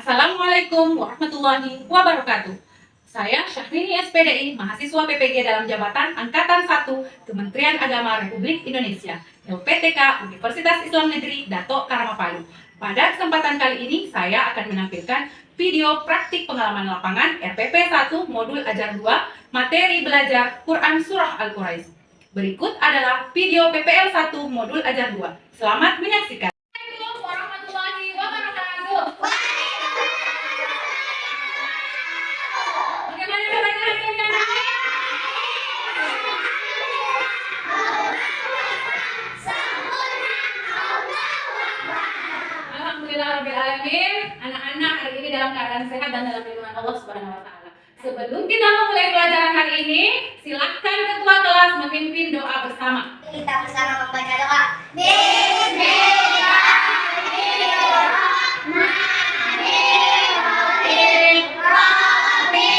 Assalamualaikum warahmatullahi wabarakatuh. Saya Syahrini SPDI, mahasiswa PPG dalam jabatan Angkatan 1 Kementerian Agama Republik Indonesia, LPTK Universitas Islam Negeri Dato Karama Palu. Pada kesempatan kali ini, saya akan menampilkan video praktik pengalaman lapangan RPP 1 Modul Ajar 2, materi belajar Quran Surah Al-Quraish. Berikut adalah video PPL 1 Modul Ajar 2. Selamat menyaksikan. Assalamualaikum warahmatullahi wabarakatuh. Bagaimana kabarnya anak-anak? Alhamdulillahirrahmanirrahim. Anak-anak hari ini dalam keadaan sehat dan dalam lindungan Allah Subhanahu wa taala. Sebelum kita memulai pelajaran hari ini, silakan ketua kelas memimpin doa bersama. Kita bersama membaca doa. Bismillahirrahmanirrahim. Rabbi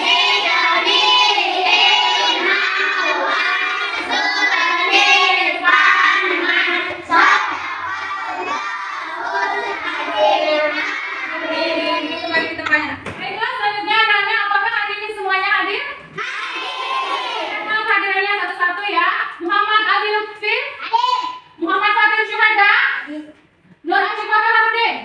hidani ilman warzuqni fahman sadaqallahul azim. Mari kita tanya. Baiklah, selanjutnya anak-anak, apakah hari ini semuanya hadir? Kenal hadirannya satu-satu ya. Muhammad Adi Lutfi, Muhammad Fatir Syuhada, Nur Ashifah Harudin.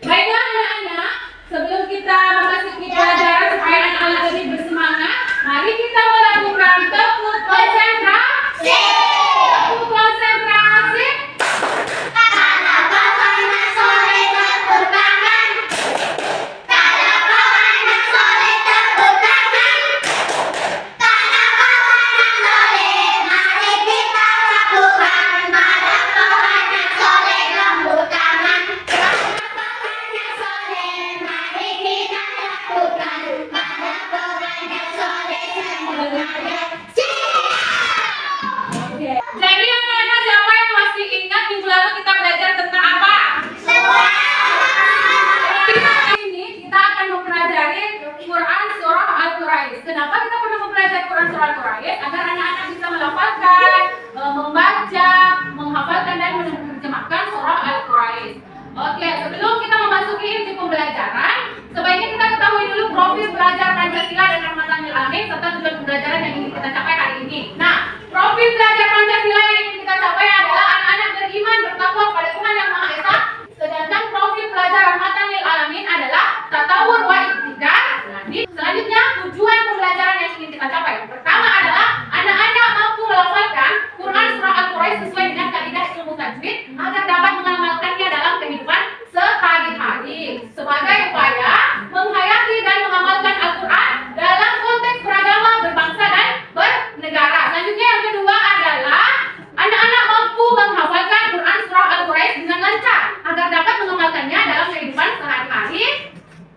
Baiklah anak-anak, sebelum kita memasuki pelajaran supaya anak-anak lebih bersemangat, mari kita melakukan tepuk konsentrasi. Tepuk konsentrasi. Kalau pokoknya sore tepuk tangan. Kalau pokoknya sore tepuk tangan. Kalau pokoknya sore mari kita lakukan. Kalau pokoknya sore tepuk tangan. Kalau pokoknya sore mari kita lakukan. Kalau pokoknya sore semuanya Oke. Jadi anak-anak, siapa yang masih ingat minggu lalu kita belajar tentang apa? Hari ini kita akan mempelajari Quran Surah Al-Quraish. Kenapa kita perlu mempelajari Quran Surah Al-Quraish? Agar anak-anak bisa melafalkan, membaca, menghafalkan dan menerjemahkan Surah Al-Quraish. Oke, sebelum kita memasuki inti pembelajaran, sebaiknya kita ketahui dulu profil belajar Pancasila dan Rahmatanil Alamin serta tujuan pembelajaran yang ingin kita capai hari ini. Nah, profil belajar Pancasila yang ingin kita capai adalah anak-anak beriman bertakwa kepada Tuhan Yang Maha Esa. Sedangkan profil belajar Rahmatanil Alamin adalah tatawur wa ibtidar. Selanjutnya, tujuan pembelajaran yang ingin kita capai. Pertama adalah anak-anak mampu melafalkan Quran Surah Al-Quraish sesuai dengan kaidah ilmu tajwid agar dapat mengamalkannya dalam kehidupan sehari-hari sebagai upaya menghayati dan mengamalkan Al-Quran dalam konteks beragama, berbangsa dan bernegara. Selanjutnya yang kedua adalah anak-anak mampu menghafalkan Quran Surah Al-Quraish dengan lancar agar dapat mengamalkannya dalam kehidupan sehari-hari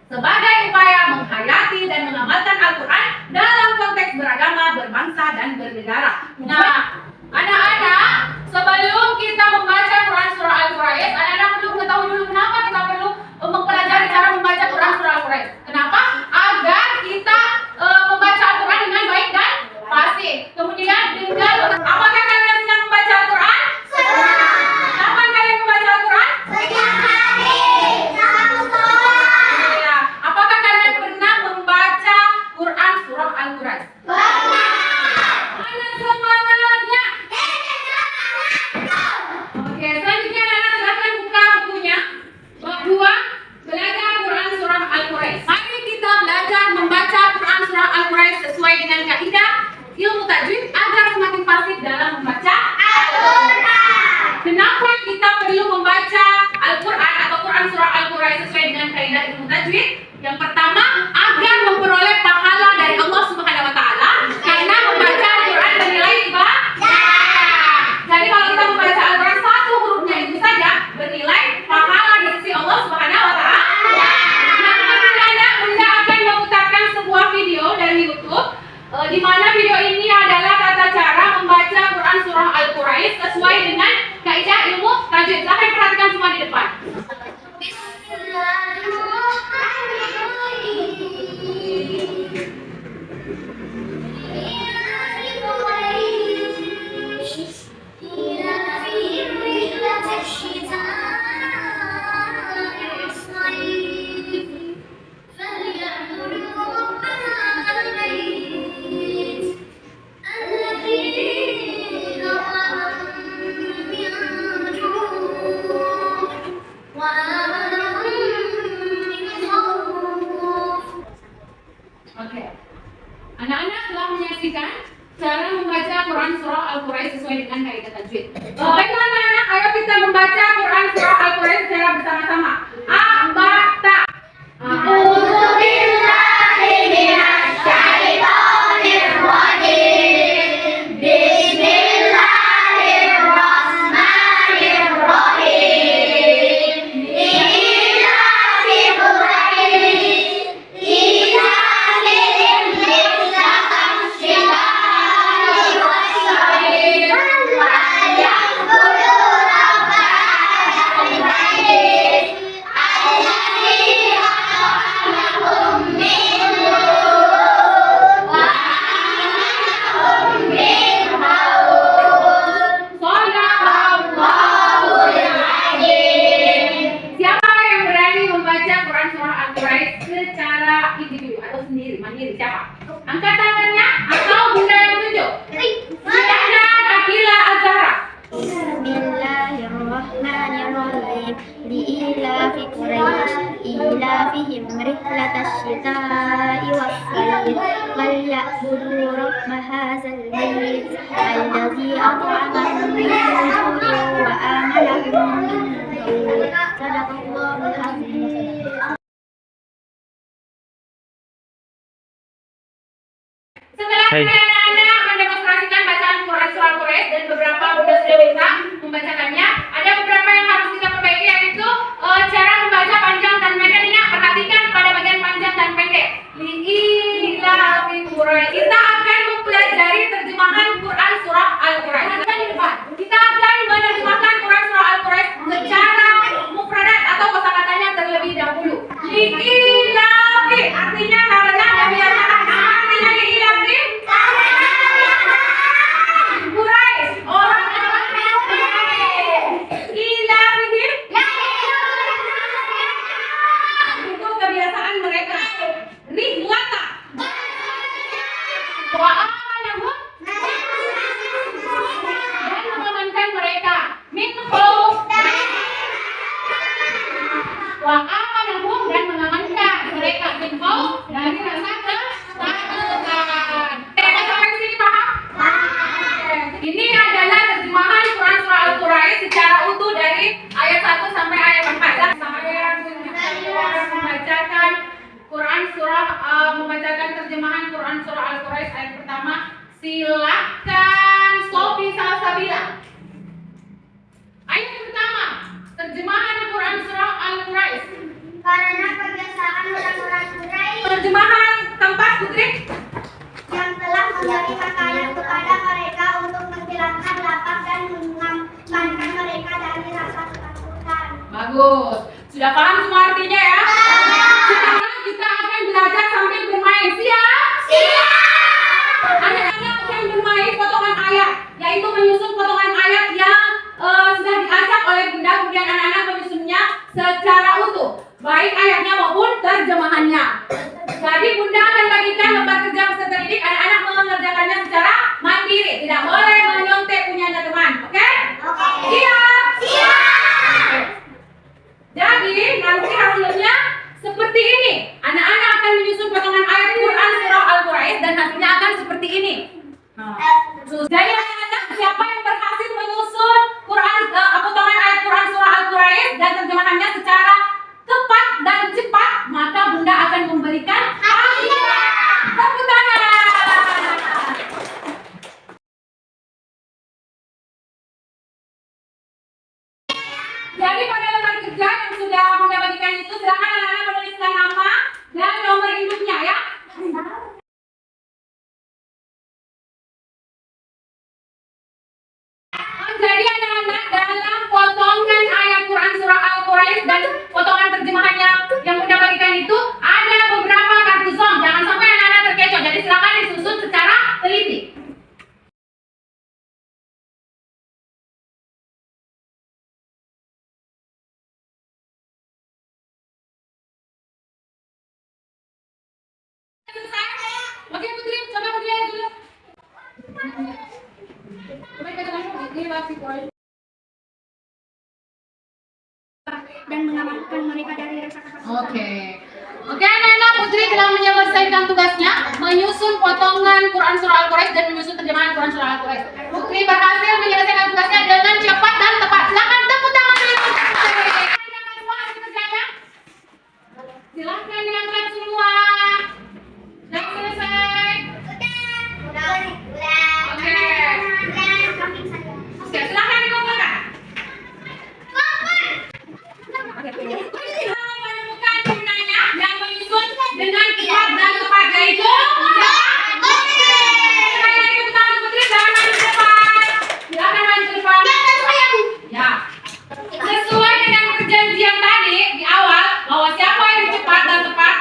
sebagai upaya menghayati dan mengamalkan Al-Quran dalam konteks beragama, berbangsa dan bernegara. Nah, anak-anak, sebelum kita membaca Quran Surah Al-Quraish, anak-anak perlu mengetahui dulu kenapa kita perlu mempelajari cara membaca Quran Surah Al-Quraish. Kenapa? Agar kita membaca Al-Quran dengan baik dan fasih. Kemudian dengan apakah kalian senang membaca Al-Quran? Kapan kalian membaca Al-Quran? setiap hari dalam sholat. Ya. Apakah kalian pernah membaca Quran Surah Al-Quraish? Mana semangatnya? Oke, selanjutnya anak-anak silakan buka bukunya. Bab 2, belajar Quran Surah Al-Quraish. Mari kita belajar membaca Quran Surah Al-Quraish sesuai dengan kaidah ilmu tajwid agar semakin fasih dalam membaca Al-Quran. Kenapa kita perlu membaca Al-Quran atau Quran Surah Al-Quraish sesuai dengan kaidah ilmu tajwid? Yang pertama, agar memperoleh pahala dari Allah Subhanahu wa taala karena membaca Al-Quran bernilai ibadah. Jadi kalau kita membaca Al-Quran satu hurufnya itu saja bernilai pahala di sisi Allah Subhanahu wa taala. Nah, anak-anak, Bunda akan memutarkan sebuah video dari YouTube di mana video ini adalah tata cara membaca Quran Surah Al-Quraish sesuai dengan kaidah ilmu tajwid. Silahkan perhatikan semua di depan. Bismillahirrahmanirrahim. إيلافهم رحلة الشتاء والصيف فليعبدوا رب هذا البيت الذي أطعمهم من جوع وآمنهم من خوف صدق الله العظيم. Setelah anak-anak mendemonstrasikan bacaan Quran surah Al-Qur'an dan beberapa bunda sudah bisa membacakannya, ada beberapa yang harus kita perbaiki, yaitu cara membaca panjang dan pendek. Ini perhatikan pada bagian panjang dan pendek. Li'ilafil Quraish. Kita akan mempelajari terjemahan Quran surah Al-Qur'an. Kita akan menerjemahkan Quran surah Al-Qur'an secara mufradat atau kosakatanya terlebih dahulu. Li'ilafil artinya karena kebiasaan. Artinya li'ilafil Quraish, orang ilafihim itu kebiasaan mereka. Rihlata wa amanahum dan mengamankan mereka min khauf wa amanahum dan mengamankan mereka min khauf dari rasa ketakutan. Sampai sini paham? Ini adalah terjemahan Quran surah Al-Qur'an secara utuh dari ayat 1 sampai ayat 4. Saya membacakan Quran surah membacakan terjemahan Quran surah Al-Qur'an ayat pertama. Silakan Sofi Salsabila. Ayat pertama, terjemahan Quran surah Al-Qur'an. Karena kebiasaan orang-orang Quraisy Terjemahan tempat Putri. yang telah memberi makanan kepada mereka untuk menghilangkan lapar dan mengamankan mereka dari rasa ketakutan. Bagus. Sudah paham semua artinya ya? Sekarang kita akan belajar sambil bermain. Siap? Siap! Anak-anak akan bermain potongan ayat, yaitu menyusun potongan ayat yang sudah diacak oleh bunda, kemudian anak-anak menyusunnya secara utuh, baik ayatnya maupun terjemahannya. Jadi bunda akan bagikan lembar kerja peserta didik, anak-anak mengerjakannya secara mandiri, tidak boleh menyontek punyanya teman. Oke? Siap? Siap! Jadi nanti hasilnya seperti ini. Anak-anak akan menyusun potongan ayat Quran surah Al-Qur'an dan hasilnya akan seperti ini. Jadi anak-anak, siapa yang berhasil menyusun potongan ayat Quran surah Al-Qur'an dan terjemahannya secara tepat dan cepat, maka bunda akan memberikan hadiah. Tepuk tangan. Jadi pada lembar kerja yang sudah bunda bagikan itu, silakan anak-anak menuliskan nama dan nomor induknya ya. Jadi anak-anak, dalam potongan ayat Quran surah Al-Qur'an dan potongan terjemahannya yang bunda bagikan itu ada beberapa kartu song. Jangan sampai anak-anak terkecoh. Jadi silakan disusun secara teliti. Oke Putri, coba Putri lihat dulu. Coba kita lihat ini masih poin. Dan mengamankan mereka dari rasa ketakutan. Oke anak-anak, Putri telah menyelesaikan tugasnya menyusun potongan Quran surah Al-Qur'an dan menyusun terjemahan Quran surah Al-Qur'an. Putri berhasil menyelesaikan tugasnya dengan cepat dan tepat. Silakan tepuk tangan dulu. Semua hasil kerjanya. Silakan diangkat semua. Sudah selesai. Oke, silakan dikumpulkan. Menemukan gunanya yang menyusun dengan cepat dan tepat, yaitu Putri, jangan maju ke depan. Silakan maju ke depan. Ya. Sesuai dengan perjanjian tadi di awal bahwa siapa yang cepat dan tepat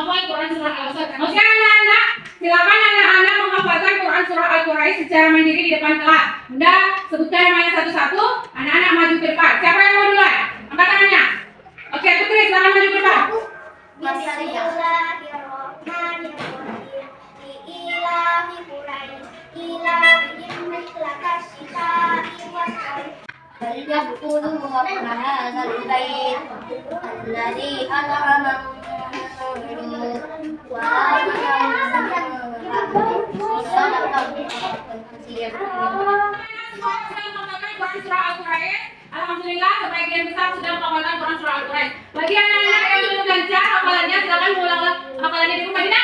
menghafal Quran surah Al-Asr. Oke anak-anak, silakan anak-anak menghafalkan Quran surah Al-Qur'an secara mandiri di depan kelas. Bunda sebutkan namanya satu-satu, anak-anak maju ke depan. Siapa yang mau duluan? Angkat tangannya. Oke, Putri silakan maju ke depan. Bismillahirrahmanirrahim. Ilahi Quraisy, ilahihim mislaka syita'i was-sayf. فليدخلوا رب هذا البيت الذي أطعمهم من جوع وآمنهم من خوف. صدق الله العظيم. Quran surah Al-Qur'an. Alhamdulillah sebagian besar sudah menghafalkan Quran surah Al-Qur'an. Bagi anak-anak yang belum lancar hafalannya silakan ulang hafalannya di rumah. Dina?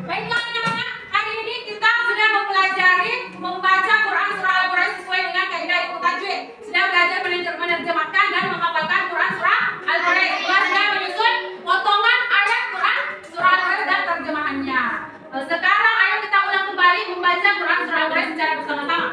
Baiklah anak-anak, hari ini kita sudah mempelajari membaca Quran surah Al-Qur'an sesuai dengan kaidah ilmu tajwid. Sudah belajar menerjemahkan dan menghafalkan Quran surah Al-Qur'an. Juga sudah menyusun potongan ayat Quran surah Al-Qur'an dan terjemahannya. Sekarang ayo kita ulang kembali membaca Quran surah Al-Qur'an secara bersama-sama.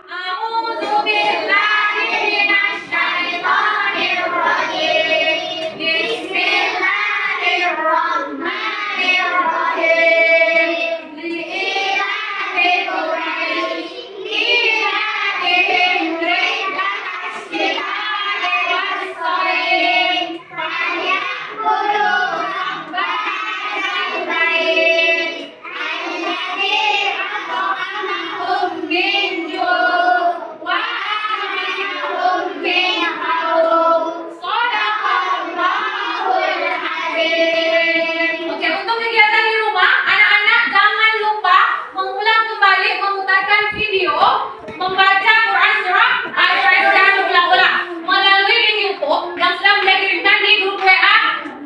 A'udzu billahi minasy syaithanir rajim. Bismillahirrahmanirrahim. Li'ilafi Quraisy, ilafihim rihlatash shita'i was-sayf. Falya'budu rabba hadzal bait alladzi at'amahum min ju' wa amanahum min khawf. Shadaqallahul azim. Oke, untuk kegiatan di rumah, anak-anak jangan lupa mengulang kembali memutarkan video membaca Quran surah Al-Qur'an secara berulang-ulang melalui link YouTube yang sudah Bunda kirimkan di grup WA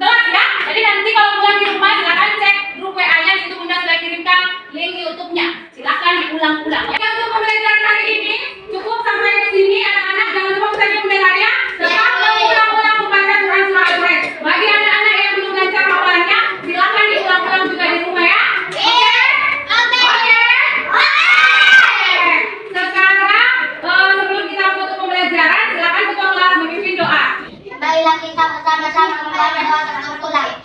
kelas ya. Jadi nanti kalau pulang di rumah silakan cek grup WA-nya, di situ Bunda sudah kirimkan link YouTube-nya. Silakan diulang-ulang. Ya, untuk pembelajaran hari ini cukup sampai di sini anak-anak. Jangan lupa saja pembelajarannya tetap mengulang-ulang membaca Quran surah Al-Qur'an. Bagi anak-anak yang belum lancar hafalannya, silakan diulang-ulang juga di rumah ya. Sekarang sebelum kita tutup pembelajaran, silakan ketua kelas memimpin doa. Marilah kita bersama-sama membaca doa tertulis.